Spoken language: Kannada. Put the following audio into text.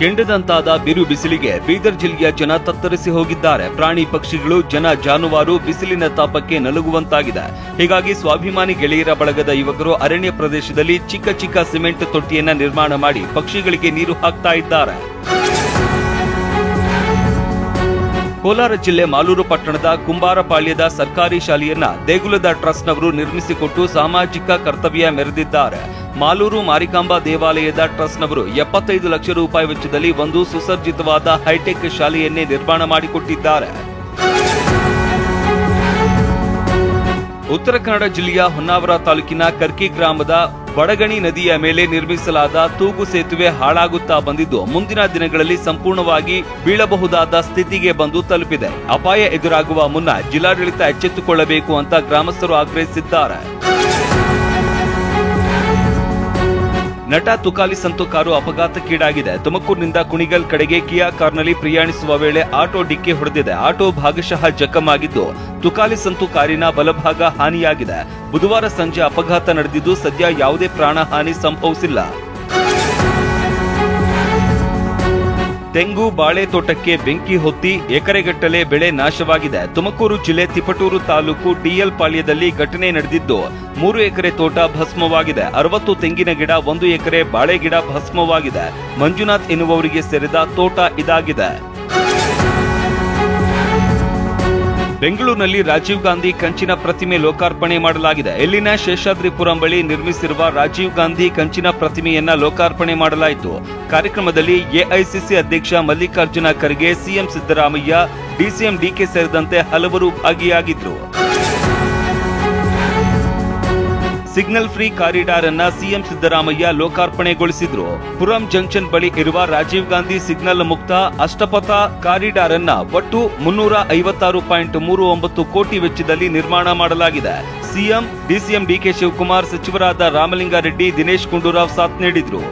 ಕೆಂಡದಂತಾದ ಬಿರು ಬಿಸಿಲಿಗೆ ಬೀದರ್ ಜಿಲ್ಲೆಯ ಜನ ತತ್ತರಿಸಿ ಹೋಗಿದ್ದಾರೆ. ಪ್ರಾಣಿ ಪಕ್ಷಿಗಳು, ಜನ ಜಾನುವಾರು ಬಿಸಿಲಿನ ತಾಪಕ್ಕೆ ನಲುಗುವಂತಾಗಿದೆ. ಹೀಗಾಗಿ ಸ್ವಾಭಿಮಾನಿ ಗೆಳೆಯರ ಬಳಗದ ಯುವಕರು ಅರಣ್ಯ ಪ್ರದೇಶದಲ್ಲಿ ಚಿಕ್ಕ ಚಿಕ್ಕ ಸಿಮೆಂಟ್ ತೊಟ್ಟಿಯನ್ನ ನಿರ್ಮಾಣ ಮಾಡಿ ಪಕ್ಷಿಗಳಿಗೆ ನೀರು ಹಾಕ್ತಾ ಇದ್ದಾರೆ. ಕೋಲಾರ ಜಿಲ್ಲೆ ಮಾಲೂರು ಪಟ್ಟಣದ ಕುಂಬಾರಪಾಳ್ಯದ ಸರ್ಕಾರಿ ಶಾಲೆಯನ್ನ ದೇಗುಲದ ಟ್ರಸ್ಟ್ನವರು ನಿರ್ಮಿಸಿಕೊಟ್ಟು ಸಾಮಾಜಿಕ ಕರ್ತವ್ಯ ಮೆರೆದಿದ್ದಾರೆ. ಮಾಲೂರು ಮಾರಿಕಾಂಬಾ ದೇವಾಲಯದ ಟ್ರಸ್ಟ್ನವರು 75 ಲಕ್ಷ ರೂಪಾಯಿ ವೆಚ್ಚದಲ್ಲಿ ಒಂದು ಸುಸಜ್ಜಿತವಾದ ಹೈಟೆಕ್ ಶಾಲೆಯನ್ನೇ ನಿರ್ಮಾಣ ಮಾಡಿಕೊಟ್ಟಿದ್ದಾರೆ. ಉತ್ತರ ಕನ್ನಡ ಜಿಲ್ಲೆಯ ಹೊನ್ನಾವರ ತಾಲೂಕಿನ ಕರ್ಕಿ ಗ್ರಾಮದ ಬಡಗಣಿ ನದಿಯ ಮೇಲೆ ನಿರ್ಮಿಸಲಾದ ತೂಗು ಸೇತುವೆ ಹಾಳಾಗುತ್ತಾ ಬಂದಿದ್ದು ಮುಂದಿನ ದಿನಗಳಲ್ಲಿ ಸಂಪೂರ್ಣವಾಗಿ ಬೀಳಬಹುದಾದ ಸ್ಥಿತಿಗೆ ಬಂದು ತಲುಪಿದೆ. ಅಪಾಯ ಎದುರಾಗುವ ಮುನ್ನ ಜಿಲ್ಲಾಡಳಿತ ಎಚ್ಚೆತ್ತುಕೊಳ್ಳಬೇಕು ಅಂತ ಗ್ರಾಮಸ್ಥರು ಆಗ್ರಹಿಸಿದ್ದಾರೆ. ನಟ ತುಕಾಲಿ ಸಂತು ಕಾರು ಅಪಘಾತಕ್ಕೀಡಾಗಿದೆ. ತುಮಕೂರಿನಿಂದ ಕುಣಿಗಲ್ ಕಡೆಗೆ ಕಿಯಾ ಕಾರ್ನಲ್ಲಿ ಪ್ರಯಾಣಿಸುವ ವೇಳೆ ಆಟೋ ಡಿಕ್ಕಿ ಹೊಡೆದಿದೆ. ಆಟೋ ಭಾಗಶಃ ಜಖಮಾಗಿದ್ದು ತುಕಾಲಿ ಸಂತು ಕಾರಿನ ಬಲಭಾಗ ಹಾನಿಯಾಗಿದೆ. ಬುಧವಾರ ಸಂಜೆ ಅಪಘಾತ ನಡೆದಿದ್ದು ಸದ್ಯ ಯಾವುದೇ ಪ್ರಾಣ ಹಾನಿ ಸಂಭವಿಸಿಲ್ಲ. ತೆಂಗು, ಬಾಳೆ ತೋಟಕ್ಕೆ ಬೆಂಕಿ ಹೊತ್ತಿ ಎಕರೆಗಟ್ಟಲೆ ಬೆಳೆ ನಾಶವಾಗಿದೆ. ತುಮಕೂರು ಜಿಲ್ಲೆ ತಿಪಟೂರು ತಾಲೂಕು ಡಿಎಲ್ ಪಾಳ್ಯದಲ್ಲಿ ಘಟನೆ ನಡೆದಿದ್ದು 3 ಎಕರೆ ತೋಟ ಭಸ್ಮವಾಗಿದೆ. 60 ತೆಂಗಿನ ಗಿಡ, 1 ಎಕರೆ ಬಾಳೆ ಗಿಡ ಭಸ್ಮವಾಗಿದೆ. ಮಂಜುನಾಥ್ ಎನ್ನುವವರಿಗೆ ಸೇರಿದ ತೋಟ ಇದಾಗಿದೆ. ಬೆಂಗಳೂರಿನಲ್ಲಿ ರಾಜೀವ್ ಗಾಂಧಿ ಕಂಚಿನ ಪ್ರತಿಮೆ ಲೋಕಾರ್ಪಣೆ ಮಾಡಲಾಗಿದೆ. ಇಲ್ಲಿನ ಶೇಷಾದ್ರಿಪುರಂ ಬಳಿ ನಿರ್ಮಿಸಿರುವ ರಾಜೀವ್ ಗಾಂಧಿ ಕಂಚಿನ ಪ್ರತಿಮೆಯನ್ನ ಲೋಕಾರ್ಪಣೆ ಮಾಡಲಾಯಿತು. ಕಾರ್ಯಕ್ರಮದಲ್ಲಿ ಎಐಸಿಸಿ ಅಧ್ಯಕ್ಷ Mallikarjuna Kharge, CM Siddaramaiah, DCM DK ಸೇರಿದಂತೆ ಹಲವರು ಭಾಗಿಯಾಗಿದ್ದರು. ಸಿಗ್ನಲ್ ಫ್ರೀ ಕಾರಿಡಾರ್ ಅನ್ನ ಸಿಎಂ ಸಿದ್ದರಾಮಯ್ಯ ಲೋಕಾರ್ಪಣೆಗೊಳಿಸಿದ್ರು. ಪುರಂ ಜಂಕ್ಷನ್ ಬಳಿ ಇರುವ ರಾಜೀವ್ ಗಾಂಧಿ ಸಿಗ್ನಲ್ ಮುಕ್ತ ಅಷ್ಟಪಥ ಕಾರಿಡಾರ್ ಅನ್ನ ಒಟ್ಟು 356.39 ಕೋಟಿ ವೆಚ್ಚದಲ್ಲಿ ನಿರ್ಮಾಣ ಮಾಡಲಾಗಿದೆ. ಸಿಎಂ, ಡಿಸಿಎಂ ಡಿಕೆ ಶಿವಕುಮಾರ್, ಸಚಿವರಾದ ರಾಮಲಿಂಗಾರೆಡ್ಡಿ, ದಿನೇಶ್ ಗುಂಡೂರಾವ್ ಸಾಥ್ ನೀಡಿದ್ರು.